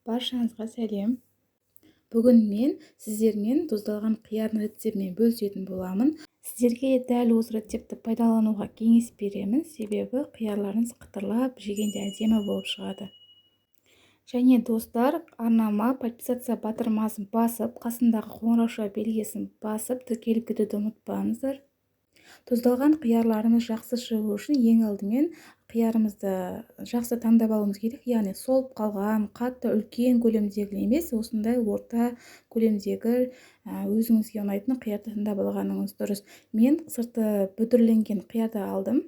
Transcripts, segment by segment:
Баршаңызға сәлем. Бүгін мен сіздермен тұздалған қиярдың рецептімен бөлісетін боламын. Сіздерге дәл осы рецепті пайдалануға кеңес беремін, себебі қиярларыңыз қытырлап, жегенде әдемі болып шығады. Және достар, арнама подписаться батырмасын басып, қасындағы қоңырау белгісін басып, тіркеліп кетуді ұмытпаңыздар. Тұздалған қиярларымыз жақсы шығу үшін ең алдымен қиярымызды жақсы таңдап алуымыз керек, яғни солып қалған, қатты үлкен көлемдегі емес, осындай орта көлемдегі өзіңізге ұнайтын қиярды таңдап алғаныңыз дұрыс. Мен сырты бүдірленген қиярды алдым.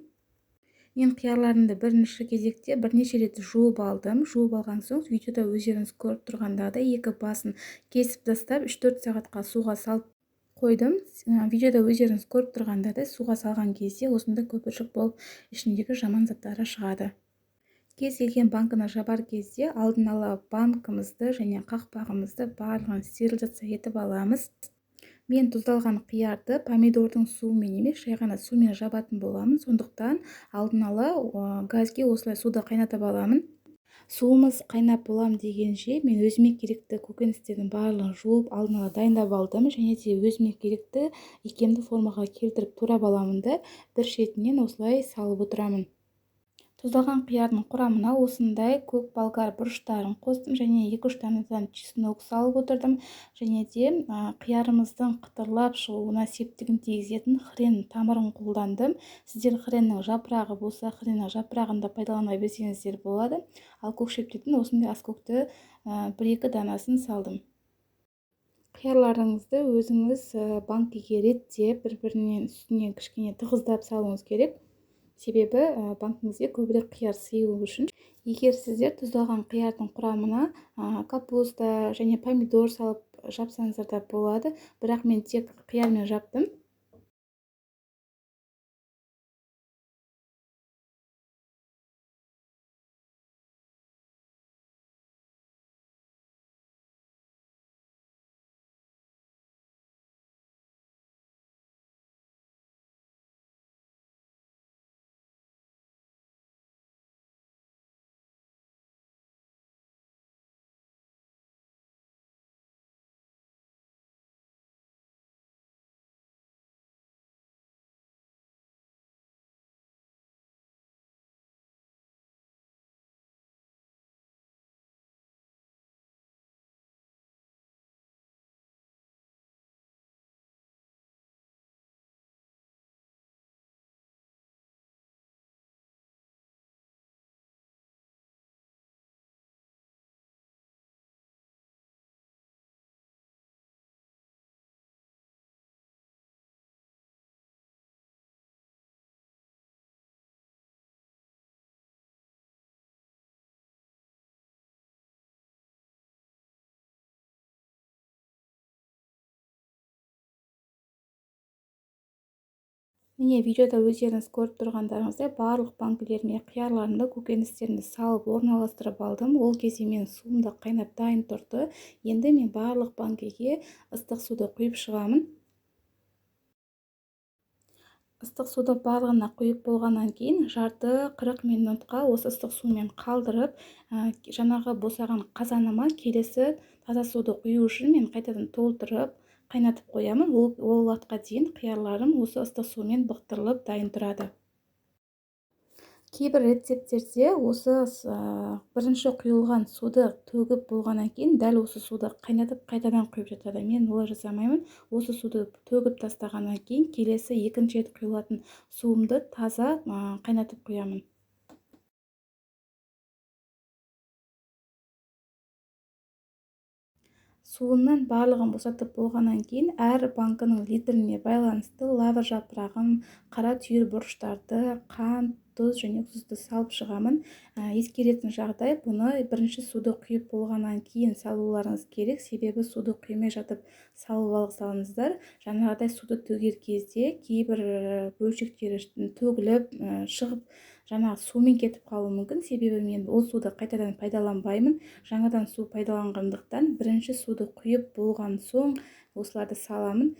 Мен қиярларымды бірінші кезекте бірнеше рет жуып алдым. Жуып алған соң, видеода өздеріңіз көріп тұрғандағыдай екі басын кесіп тастап 3-4 сағатқа суға салып қойдым. Видеода өздеріңіз көріп тұрғандағыдай суға салған кезде осында көпіршік болып ішіндегі жаман заттары шығады. Кез келген банканы жабар кезде алдын ала банкымызды және қақпағымызды барлығын стерилизация етіп аламыз. Мен тұздалған қиярды помидордың суымен емес, жай ғана сумен жабатын боламын. Сондықтан алдын ала газге осылай суды қайнатып аламын. Суымыз қайнап болам дегенше мен өзіме керекті көкөністердің барлығын жуып алдын ала дайындап алдым, және де өзіме керекті икемді формаға келтіріп турап аламын да бір шетінен осылай салып отырамын. Тұздалған қиярдың құрамына осындай көк болгар бұрыштарын қостым және 2-3 данадан чеснок салып отырдым. Және де қиярымыздың қытырлап шығуына септігін тигізетін хрен тамырын қолдандым. Сіздер хреннің жапырағы болса, хреннің жапырағын да пайдалана берсеңіздер болады. Ал көкшептетін осындай аскөкті 1-2 данасын салдым. Қиярларыңызды өзіңіз банкіге реттеп, бір-бірінен үстіне кішкене тығыздап салуыңыз керек. Себебі банкіңізге көбірек қияр сыйу үшін. Егер сіздер тұздалған қиярдың құрамына капуста және помидор салып жапсаңыздар да болады, бірақ мен тек қиярмен жаптым. Міне видеода өздеріңіз көріп тұрғандарыңыздай барлық банкілеріме қиярларымды, көкөністерімді салып орналастырып алдым. Ол кезде мен суымды қайнап дайын тұрды. Енді мен барлық банкіге ыстық суды құйып шығамын. Ыстық суды барлығына құйып болғаннан кейін жарты 40 минутқа осы ыстық сумен қалдырып, жаңағы босаған қазаныма келесі таза суды құю үшін мен қайтадан толтырып қайнатып қоямын. Ол уақытқа дейін қиярларым осы ыстық сумен бұқтырылып дайын тұрады. Кейбір рецепттерде осы бірінші құйылған суды төгіп болғаннан кейін дәл осы суды қайнатып қайтадан құйып жатады. Мен олай жасамаймын. Осы суды төгіп тастағаннан кейін келесі екінші рет құйылатын суымды таза қайнатып құямын. Суынан барлығын босатып болғаннан кейін әр банкының литріне байланысты лавр жапырағын, қара түйір бұрыштарды, қант, тұз және тұзды салып шығамын. Ескеретін жағдай, бұны бірінші суды құйып болғаннан кейін салуларыңыз керек, себебі суды құймай жатып салып алсаңыздар, жаңағыдай суды төгер кезде кейбір бөлшектері төгіліп, шығып, жаңағы сумен кетіп қалуы мүмкін. Себебі мен ол суды қайтадан пайдаланбаймын. Жаңадан су пайдаланғандықтан бірінші суды құйып болған соң осыларды саламын.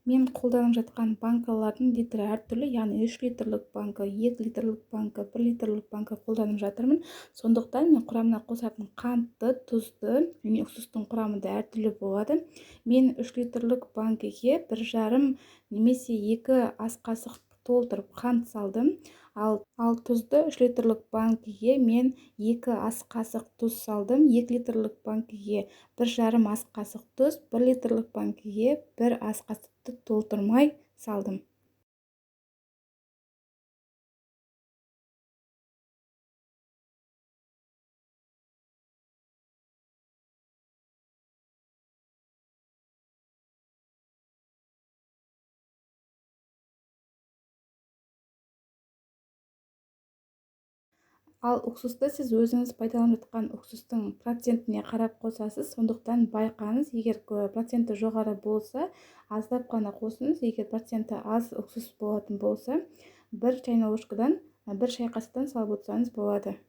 Мен қолданып жатқан банкалардың литрі әртүрлі, яғни 3 литрлік банка, 2 литрлік банка, 1 литрлік банка қолданып жатырмын. Сондықтан мен құрамына қосатын қантты, тұзды және уксустың құрамы да әртүрлі болады. Мен 3 литрлік банкіге 1,5 немесе 2 ас қасық толтырып қант салдым. Ал тұзды 3 литрлік банкіге мен 2 ас қасық тұз салдым. 2 литрлік банкіге 1,5 ас қасық тұз, 1 литрлік банкіге 1 ас қасықты толтырмай салдым. Ал уксусты сіз өзіңіз пайдаланып жатқан уксустың процентіне қарап қосасыз. Сондықтан байқаңыз, егер проценті жоғары болса, аздап қана қосыңыз. Егер проценті аз уксус болатын болса, 1 чайна ложкадан 1 шай қасықтан салып отырсаңыз болады.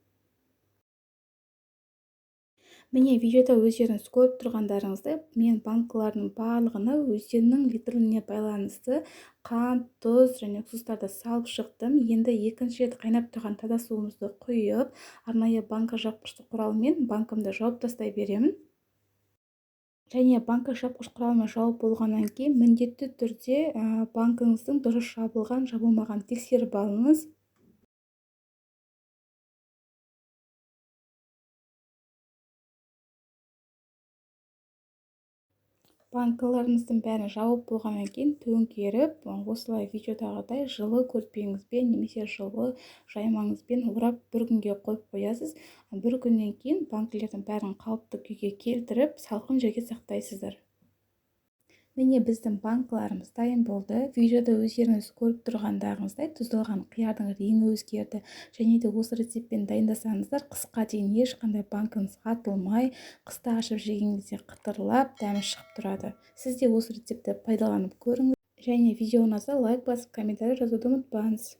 Міне видеода өздеріңіз көріп тұрғандарыңыздай, мен банкалардың барлығына өздерінің литріне байланысты қант, тұз және уксустарды салып шықтым. Енді екінші рет қайнап тұрған таза суымызды құйып, арнайы банка жапқыштық құралмен банкамды жауып тастай беремін. Және банка жапқыш құралмен жауып болғаннан кейін міндетті түрде банкыңыздың дұрыс жабылған, жабылмаған тексеріп алыңыз. Банкаларыңыздың бәрін жауып болғаннан кейін төңкеріп, осылай видеодағыдай жылы көрпеңізбен немесе жылы жаймаңызбен орап 1 күнге қойып қоясыз. 1 күннен кейін банкілердің бәрін қалыпты күйге келтіріп, салқын жерге сақтайсыздар. Міне біздің банкаларымыз дайын болды. Видеода өздеріңіз көріп тұрғандарыңыздай тұздалған қиярдың реңі өзгерді. Және де осы рецептпен дайындасаңыздар, қысқа дейін ешқандай банкыңыз атылмай, қыста ашып жеген кезде қытырлап, дәмі шығып тұрады. Сіз де осы рецепті пайдаланып көріңіз. Және видео ұнаса лайк басып, комментарий жазуды ұмытпаңыз.